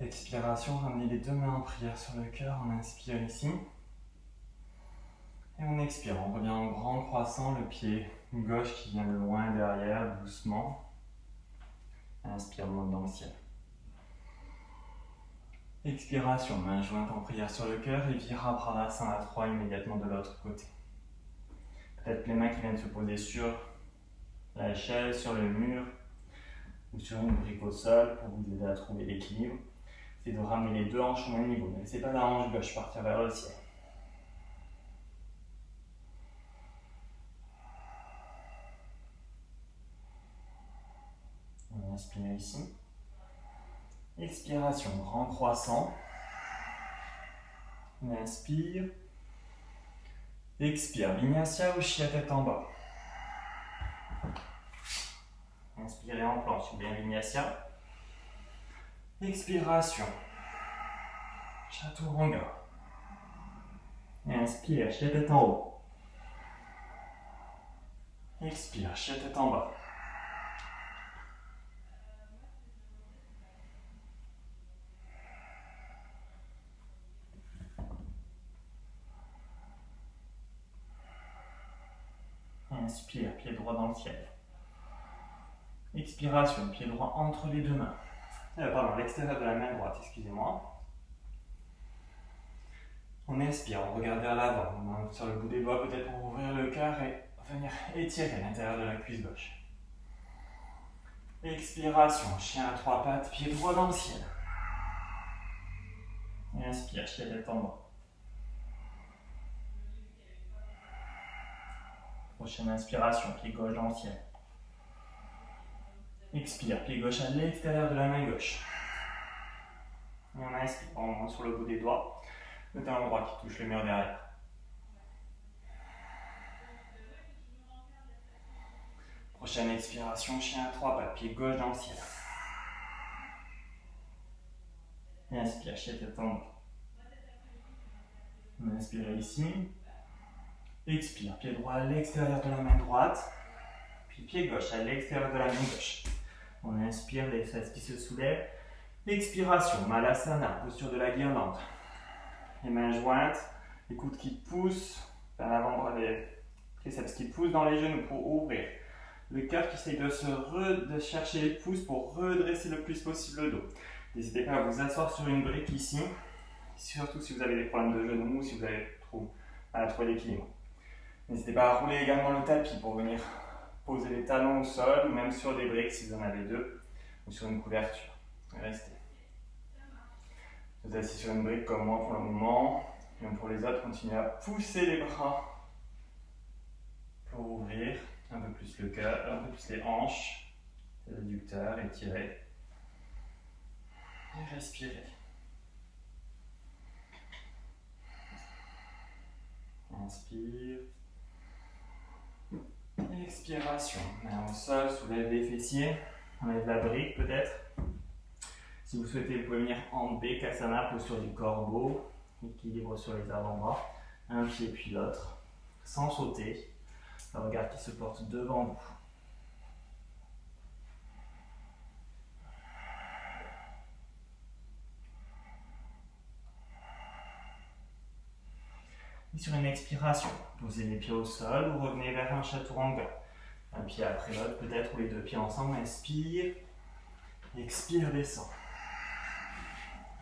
Expiration, ramenez les deux mains en prière sur le cœur, on inspire ici. Et on expire, on revient en grand croissant, le pied gauche qui vient de loin derrière, doucement. Inspire, monte dans le ciel. Expiration, main jointe en prière sur le cœur et Virabhadrasana 3 immédiatement de l'autre côté. Peut-être les mains qui viennent se poser sur la chaise, sur le mur ou sur une brique au sol pour vous aider à trouver l'équilibre. C'est de ramener les deux hanches au même niveau. Ne laissez pas la hanche gauche partir vers le ciel. On inspire ici. Expiration, grand croissant. On inspire. Expire, Vinyasa ou Chia tête en bas. Inspirez en planche, ou bien Vinyasa. Expiration. Chaturanga. Inspire, Chia tête en haut. Expire, Chia tête en bas. Inspire, pied droit dans le ciel. Expiration, pied droit entre les deux mains. Pardon, l'extérieur de la main droite, excusez-moi. On expire, on regarde vers l'avant. On monte sur le bout des doigts peut-être pour ouvrir le cœur et venir étirer l'intérieur de la cuisse gauche. Expiration, chien à trois pattes, pied droit dans le ciel. Inspire, chien tête en bas. Prochaine inspiration, pied gauche dans le ciel. Expire, pied gauche à l'extérieur de la main gauche. Et on inspire, on monte sur le bout des doigts. Le talon droit qui touche le mur derrière. Prochaine expiration, chien à trois pattes, pied gauche dans le ciel. Et inspire, chien tête en bas. On inspire ici. Expire, pied droit à l'extérieur de la main droite. Puis pied gauche à l'extérieur de la main gauche. On inspire, les fesses qui se soulèvent. Expiration, Malasana, posture de la guirlande. Les mains jointes, les coudes qui poussent vers l'avant-bras, les triceps qui poussent dans les genoux pour ouvrir. Le cœur qui essaye de chercher les pouces pour redresser le plus possible le dos. N'hésitez pas à vous asseoir sur une brique ici, surtout si vous avez des problèmes de genoux ou si vous avez à trouver l'équilibre. N'hésitez pas à rouler également le tapis pour venir poser les talons au sol ou même sur des briques si vous en avez deux ou sur une couverture. Restez. Vous êtes assis sur une brique comme moi pour le moment. Et pour les autres, continuez à pousser les bras pour ouvrir un peu plus le cœur, un peu plus les hanches, les adducteurs, étirez. Et respirez. Inspire. Expiration. Main au sol, soulève les fessiers. Enlève la brique peut-être. Si vous souhaitez, vous pouvez venir en Bekasana, posture du corbeau. Équilibre sur les avant-bras. Un pied puis l'autre. Sans sauter. Le regard qui se porte devant vous. Et sur une expiration, posez les pieds au sol ou revenez vers un chaturanga. Un pied après l'autre, peut-être, ou les deux pieds ensemble. Inspire. Expire, descend.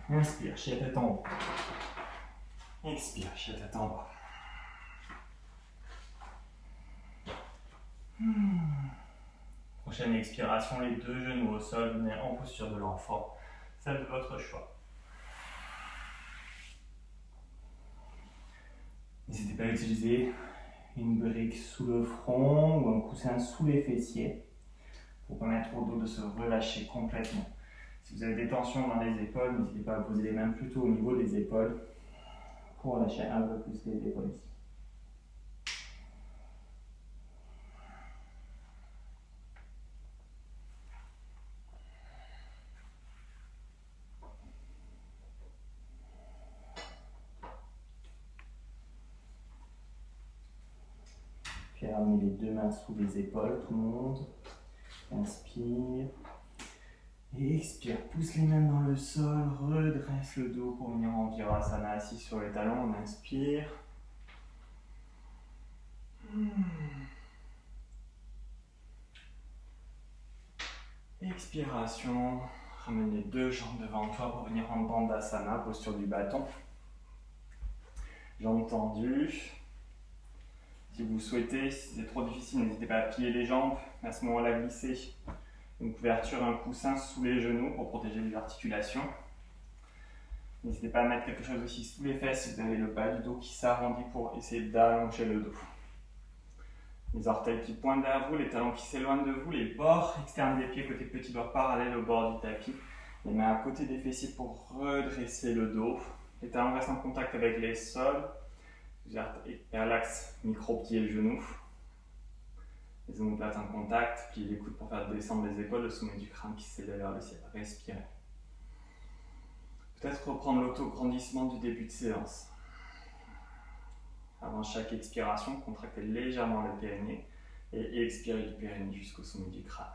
Inspire, chien tête en haut. Expire, chien tête en bas. Prochaine expiration, les deux genoux au sol, venez en posture de l'enfant, celle de votre choix. N'hésitez pas à utiliser une brique sous le front ou un coussin sous les fessiers pour permettre au dos de se relâcher complètement. Si vous avez des tensions dans les épaules, n'hésitez pas à poser les mains plutôt au niveau des épaules pour relâcher un peu plus les épaules ici. Puis ramenez les deux mains sous les épaules, tout le monde. Inspire. Et expire, pousse les mains dans le sol, redresse le dos pour venir en Virasana assis sur les talons. On inspire. Expiration. Ramène les deux jambes devant toi pour venir en Bandhasana, posture du bâton. Jambes tendues. Si vous souhaitez, si c'est trop difficile, n'hésitez pas à plier les jambes. À ce moment-là, glisser une couverture, un coussin sous les genoux pour protéger les articulations. N'hésitez pas à mettre quelque chose aussi sous les fesses si vous avez le bas du dos qui s'arrondit pour essayer d'allonger le dos. Les orteils qui pointent vers vous, les talons qui s'éloignent de vous, les bords externes des pieds côté petit doigt parallèle au bord du tapis. Les mains à côté des fessiers pour redresser le dos. Les talons restent en contact avec les sols. Vers l'axe micro-pied et le genou. Les omoplates en contact, pliez les coudes pour faire descendre les épaules, le sommet du crâne qui s'élève vers le ciel. Respirez. Peut-être reprendre l'autograndissement du début de séance. Avant chaque expiration, contractez légèrement le périnée et expirez du périnée jusqu'au sommet du crâne.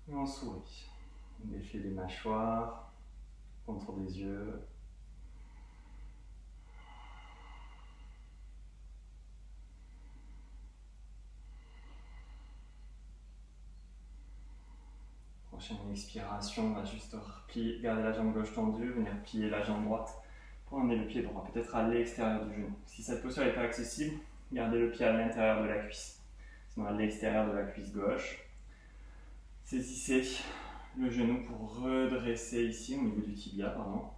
Et on sourit. Défiez les mâchoires, contour des yeux. Prochaine expiration, on va juste plier, garder la jambe gauche tendue, venir plier la jambe droite pour emmener le pied droit, peut-être à l'extérieur du genou. Si cette posture n'est pas accessible, gardez le pied à l'intérieur de la cuisse, sinon à l'extérieur de la cuisse gauche. Saisissez le genou pour redresser ici, au niveau du tibia, pardon.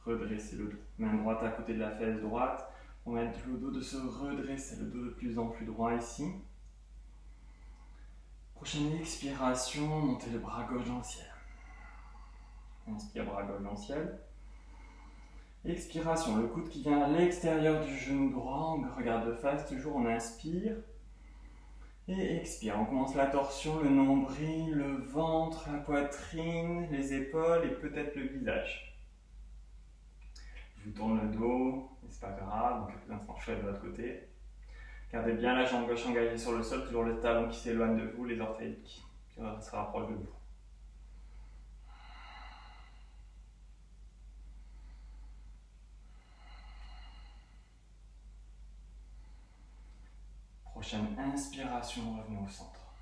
Redresser le dos. Main droite à côté de la fesse droite. On va mettre le dos de se redresser, le dos de plus en plus droit ici. Prochaine expiration, montez le bras gauche dans le ciel. Inspire, bras gauche dans le ciel. Expiration, le coude qui vient à l'extérieur du genou droit, on regarde de face, toujours on inspire. Et expire, on commence la torsion, le nombril, le ventre, la poitrine, les épaules et peut-être le visage. Je vous tourne le dos, mais c'est pas grave, donc l'instant je fais de l'autre côté. Gardez bien la jambe gauche engagée sur le sol, toujours le talon qui s'éloigne de vous, les orteils qui se rapprochent de vous. Prochaine inspiration, revenez au centre.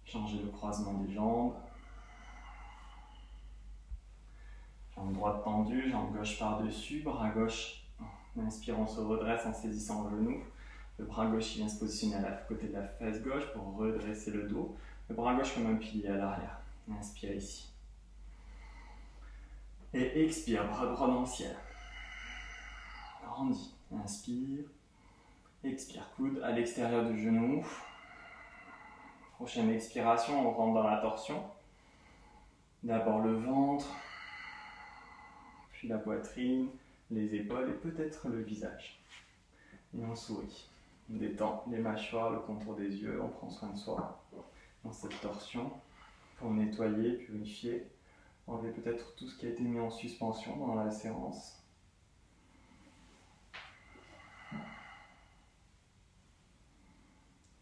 Changez le croisement des jambes. Jambe droite tendue, jambe gauche par-dessus, bras gauche. En inspirant, on se redresse en saisissant le genou. Le bras gauche vient se positionner à côté de la fesse gauche pour redresser le dos. Le bras gauche comme un pilier à l'arrière. Inspire ici. Et expire, bras droit dans le ciel. Grandis. Inspire. Expire, coude à l'extérieur du genou. Prochaine expiration, on rentre dans la torsion. D'abord le ventre, puis la poitrine, les épaules et peut-être le visage. Et on sourit. On détend les mâchoires, le contour des yeux, on prend soin de soi dans cette torsion pour nettoyer, purifier, enlever peut-être tout ce qui a été mis en suspension dans la séance.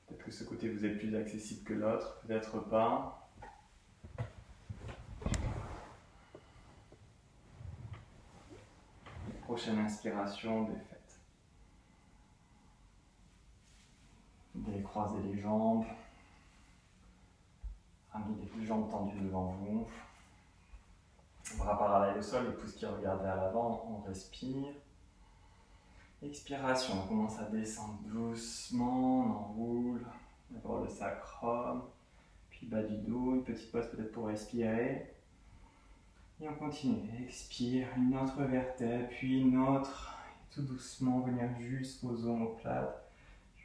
Peut-être que ce côté vous est plus accessible que l'autre, peut-être pas. Prochaine inspiration, défaite. Décroisez les jambes. Ramenez les deux jambes tendues devant vous. Bras parallèles au sol, les pouces qui regardent vers l'avant, on respire. Expiration, on commence à descendre doucement, on enroule. D'abord le sacrum, puis le bas du dos, une petite pause peut-être pour respirer. Et on continue, expire, une autre vertèbre, puis une autre. Et tout doucement venir jusqu'aux omoplates,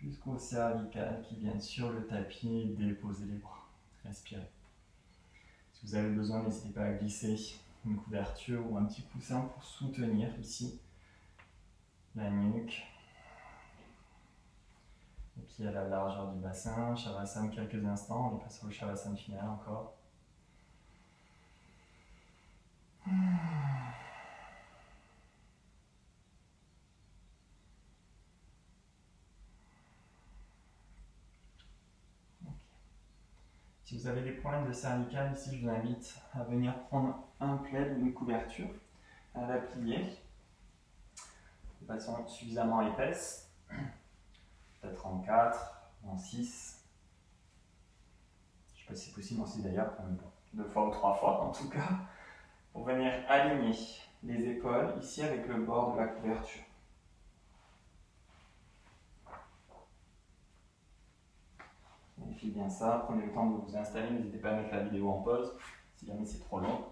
jusqu'aux cervicales qui viennent sur le tapis, déposer les bras. Respirez. Si vous avez besoin, n'hésitez pas à glisser une couverture ou un petit coussin pour soutenir ici la nuque. Les pieds à la largeur du bassin. Shavasana quelques instants, on est pas sur le Shavasana final encore. Si vous avez des problèmes de cervicale, ici je vous invite à venir prendre un plaid ou une couverture, à la plier de façon suffisamment épaisse, peut-être en 4, en 6. Je ne sais pas si c'est possible en 6 d'ailleurs, 2 fois ou 3 fois en tout cas, pour venir aligner les épaules ici avec le bord de la couverture. Vérifiez bien ça, prenez le temps de vous installer, n'hésitez pas à mettre la vidéo en pause si jamais c'est trop long.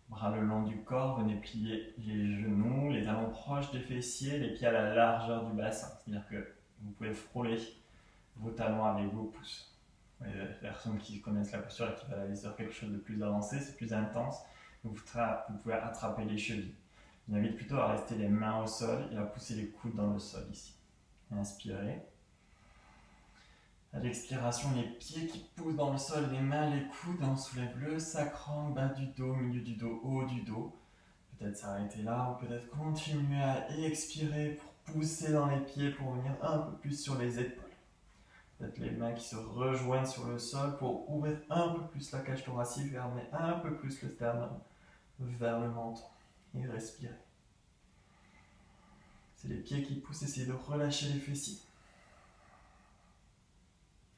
Bras le long du corps, venez plier les genoux, les talons proches des fessiers, les pieds à la largeur du bassin. C'est-à-dire que vous pouvez frôler vos talons avec vos pouces. Les personnes qui connaissent la posture et qui veulent aller sur quelque chose de plus avancé, c'est plus intense, vous pouvez attraper les chevilles. Je vous invite plutôt à rester les mains au sol et à pousser les coudes dans le sol ici. Inspirez. À l'expiration, les pieds qui poussent dans le sol, les mains, les coudes, on soulève le sacrum, bas du dos, milieu du dos, haut du dos. Peut-être s'arrêter là ou peut-être continuer à expirer pour pousser dans les pieds pour venir un peu plus sur les épaules. Peut-être les mains qui se rejoignent sur le sol pour ouvrir un peu plus la cage thoracique, fermer un peu plus le sternum vers le menton et respirer. C'est les pieds qui poussent, essayez de relâcher les fessiers.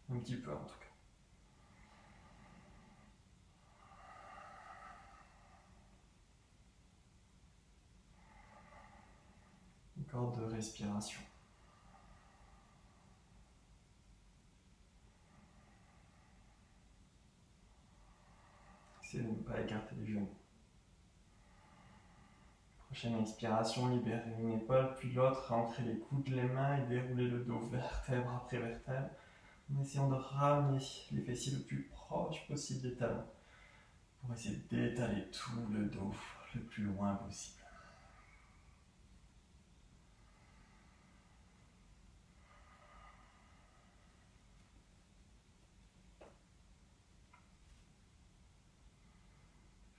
Un petit peu en tout cas. Encore de respiration. Essayez de ne pas écarter les genoux. Prochaine expiration, libérez une épaule, puis l'autre, rentrez les coudes, les mains et déroulez le dos vertèbre après vertèbre, en essayant de ramener les fessiers le plus proche possible des talons, pour essayer d'étaler tout le dos le plus loin possible.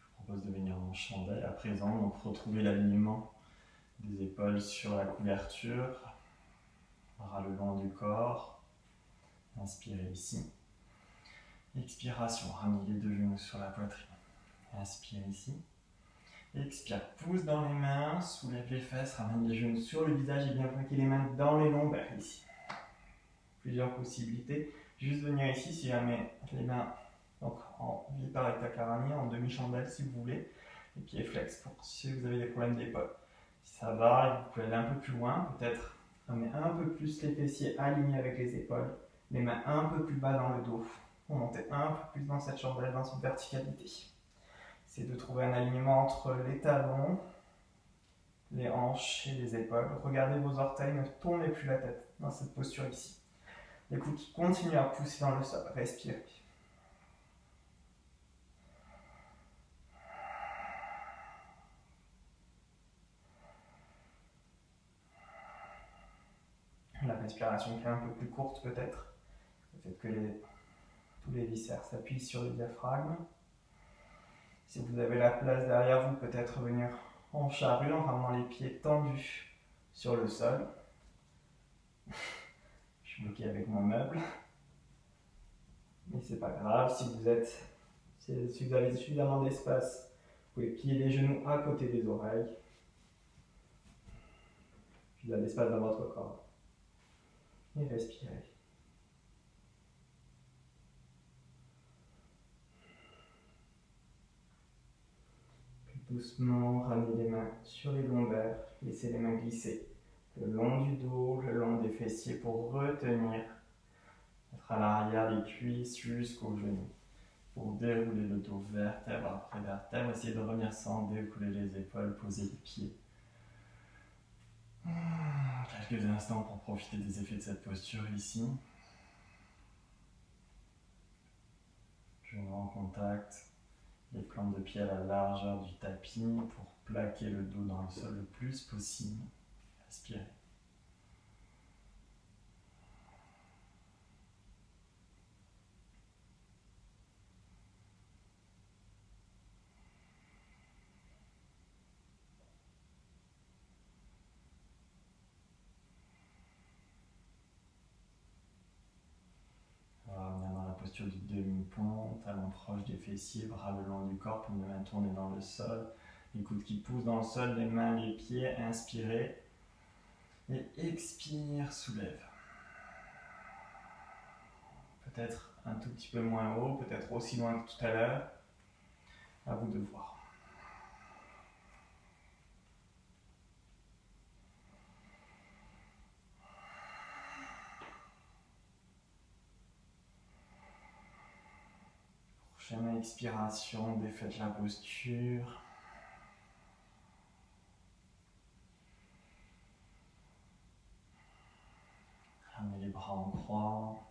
Je vous propose de venir en chandelle à présent, donc retrouver l'alignement des épaules sur la couverture, bras le long du corps, inspirez ici. Expiration, ramenez les deux genoux sur la poitrine. Inspire ici. Expire, pousse dans les mains, soulève les fesses, ramène les genoux sur le visage et bien plaquer les mains dans les lombaires ici. Plusieurs possibilités. Juste venir ici si jamais les mains donc en viparecta en demi-chandelle si vous voulez, les pieds flex pour si vous avez des problèmes d'épaule. Si ça va, vous pouvez aller un peu plus loin, peut-être ramener un peu plus les fessiers alignés avec les épaules, les mains un peu plus bas dans le dos. Pour monter un peu plus dans cette chandelle, dans cette verticalité. C'est de trouver un alignement entre les talons, les hanches et les épaules. Regardez vos orteils, ne tournez plus la tête dans cette posture ici. Les coudes qui continuent à pousser dans le sol. Respirez. La respiration qui est un peu plus courte peut-être. Le fait que tous les viscères s'appuient sur le diaphragme. Si vous avez la place derrière vous, peut-être venir en charrue en ramenant les pieds tendus sur le sol. Je suis bloqué avec mon meuble. Mais c'est pas grave, si vous avez suffisamment d'espace, vous pouvez plier les genoux à côté des oreilles. Puis il y a l'espace dans votre corps. Et respirez. Puis doucement, ramenez les mains sur les lombaires, laissez les mains glisser le long du dos, le long des fessiers pour retenir. Mettre à l'arrière les cuisses jusqu'aux genoux. Pour dérouler le dos vertèbre après vertèbre, essayez de revenir sans découler les épaules, poser les pieds. Quelques instants pour profiter des effets de cette posture ici. Genoux en contact, les plantes de pied à la largeur du tapis pour plaquer le dos dans le sol le plus possible. Respirez. du demi-pont, talons proches des fessiers, bras le long du corps, paume de main tournée dans le sol, les coudes qui poussent dans le sol, les mains, les pieds, inspirez et expire, soulève. Peut-être un tout petit peu moins haut, peut-être aussi loin que tout à l'heure, à vous de voir. Prochaine expiration, défaites la posture. Ramenez les bras en croix.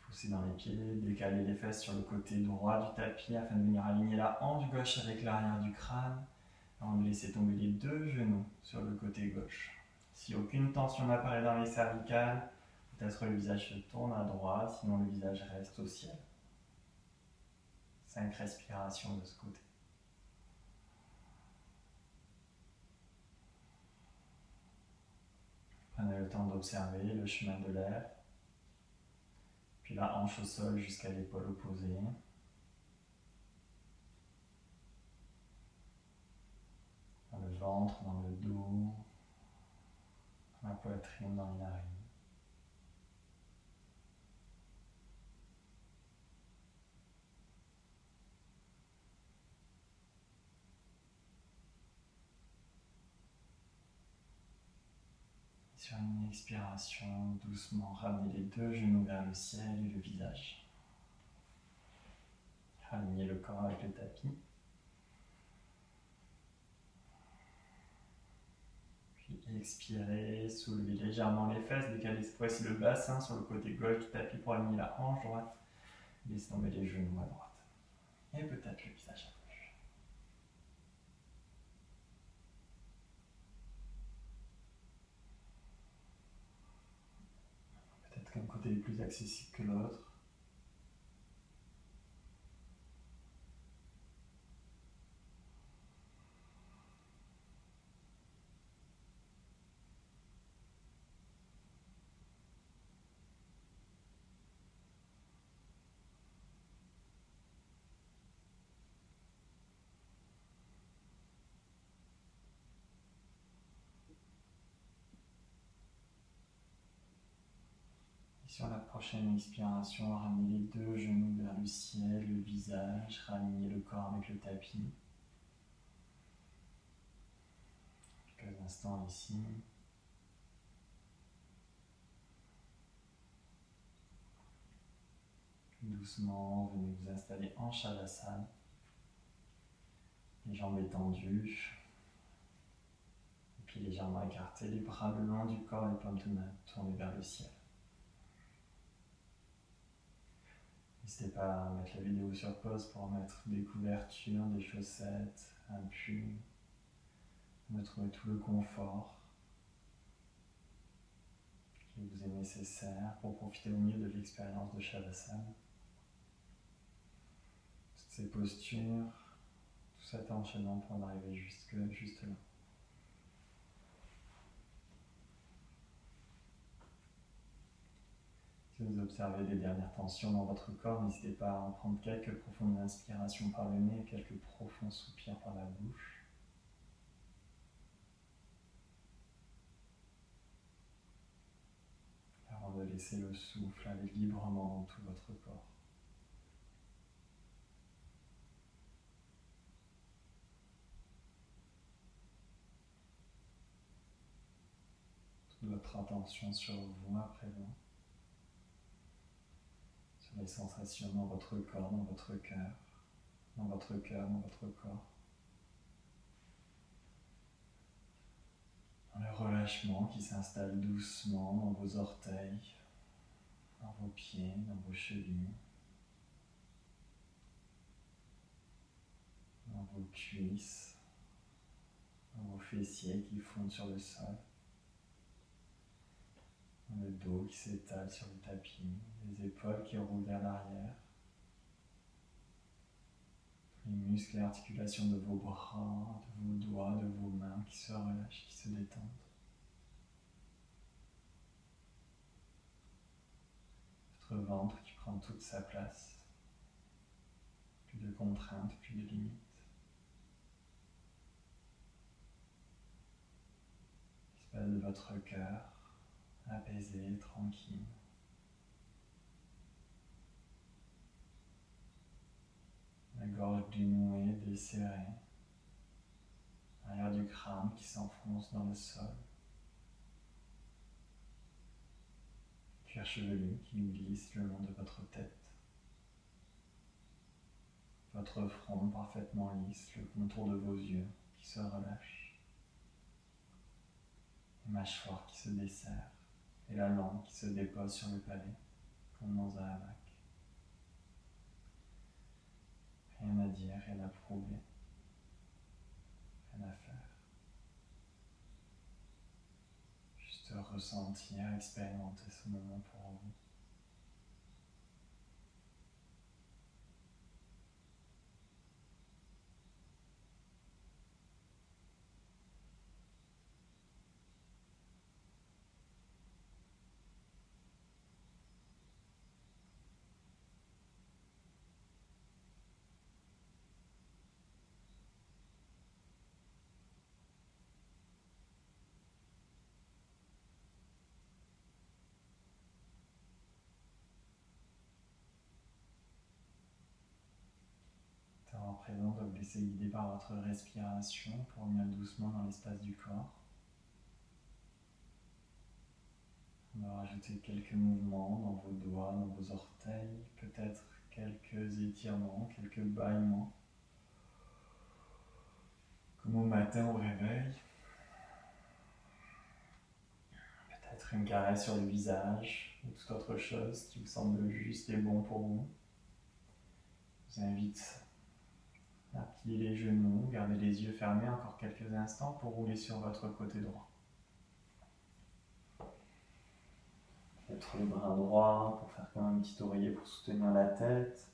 Poussez dans les pieds, décalez les fesses sur le côté droit du tapis afin de venir aligner la hanche gauche avec l'arrière du crâne. Avant de laisser tomber les deux genoux sur le côté gauche. Si aucune tension n'apparaît dans les cervicales, peut-être le visage se tourne à droite, sinon le visage reste au ciel. 5 respirations de ce côté. Prenez le temps d'observer le chemin de l'air, puis la hanche au sol jusqu'à l'épaule opposée. Dans le ventre, dans le dos, dans la poitrine, dans les narines. Sur une expiration, doucement ramenez les deux genoux vers le ciel et le visage. Alignez le corps avec le tapis. Puis expirez, soulevez légèrement les fesses, décalez cette fois-ci le bassin sur le côté gauche du tapis pour aligner la hanche droite. Laissez tomber les genoux à droite. Et peut-être le visage à gauche. Peut-être qu'un côté est plus accessible que l'autre. Sur la prochaine expiration, ramenez les deux genoux vers le ciel, le visage, ramenez le corps avec le tapis. Quelques instants ici. Doucement, venez vous installer en Shavasana. Les jambes étendues. Et puis légèrement écartées, les bras le long du corps, les paumes de main tournées vers le ciel. N'hésitez pas à mettre la vidéo sur pause pour mettre des couvertures, des chaussettes, un pull, de trouver tout le confort qui vous est nécessaire pour profiter au mieux de l'expérience de Shavasana. Toutes ces postures, tout cet enchaînement pour en arriver juste là. Si vous observez les dernières tensions dans votre corps, n'hésitez pas à en prendre quelques profondes inspirations par le nez et quelques profonds soupirs par la bouche. Avant de laisser le souffle aller librement dans tout votre corps. Toute votre attention sur vous à présent. Les sensations dans votre corps, dans votre cœur, dans votre cœur, dans votre corps. Dans le relâchement qui s'installe doucement dans vos orteils, dans vos pieds, dans vos chevilles, dans vos cuisses, dans vos fessiers qui fondent sur le sol. Le dos qui s'étale sur le tapis, les épaules qui roulent vers l'arrière, les muscles et articulations de vos bras, de vos doigts, de vos mains qui se relâchent, qui se détendent. ventre qui prend toute sa place. Plus de contraintes, plus de limites. L'espace de votre cœur, apaisé, tranquille. La gorge dénouée, desserrée. L'arrière du crâne qui s'enfonce dans le sol. Cuir chevelu qui glisse le long de votre tête. Votre front parfaitement lisse, le contour de vos yeux qui se relâche. Les mâchoires qui se desserrent et la langue qui se dépose sur le palais comme dans un hamac. Rien à dire, rien à prouver, rien à faire. Juste ressentir, expérimenter ce moment pour vous. En présent, vous laissez guider par votre respiration pour revenir doucement dans l'espace du corps. On va rajouter quelques mouvements dans vos doigts, dans vos orteils, peut-être quelques étirements, quelques bâillements. Comme au matin au réveil. Peut-être une caresse sur le visage ou toute autre chose qui vous semble juste et bon pour vous. Je vous invite à plier les genoux, garder les yeux fermés encore quelques instants pour rouler sur votre côté droit. Mettre les bras droits pour faire comme un petit oreiller pour soutenir la tête.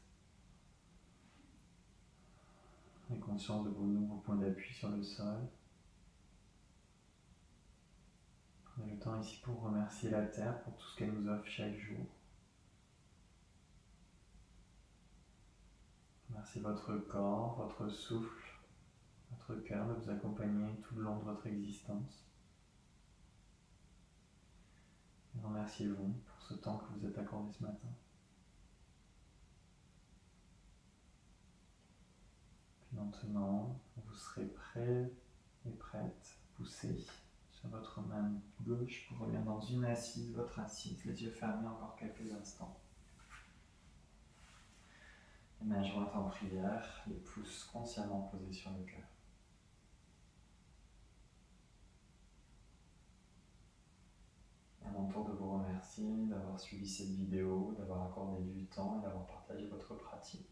Et conscience de vos nouveaux points d'appui sur le sol. Prenez le temps ici pour remercier la Terre pour tout ce qu'elle nous offre chaque jour. Remerciez votre corps, votre souffle, votre cœur de vous accompagner tout le long de votre existence. Et remerciez-vous pour ce temps que vous êtes accordé ce matin. Puis maintenant, vous serez prêt et prête à pousser sur votre main gauche pour revenir dans une assise, votre assise, les yeux fermés encore quelques instants. Les mains jointes en prière, les pouces consciemment posés sur le cœur. À mon tour de vous remercier d'avoir suivi cette vidéo, d'avoir accordé du temps et d'avoir partagé votre pratique.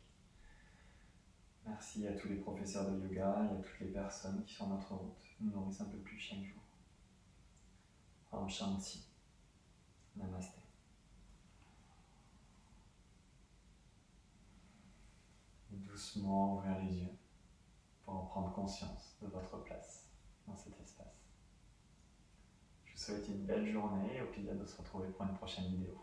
Merci à tous les professeurs de yoga et à toutes les personnes qui sont notre route, nous nourrissent un peu plus chaque jour. Om Shanti. Namasté. Et doucement ouvrir les yeux pour en prendre conscience de votre place dans cet espace. Je vous souhaite une belle journée et au plaisir de se retrouver pour une prochaine vidéo.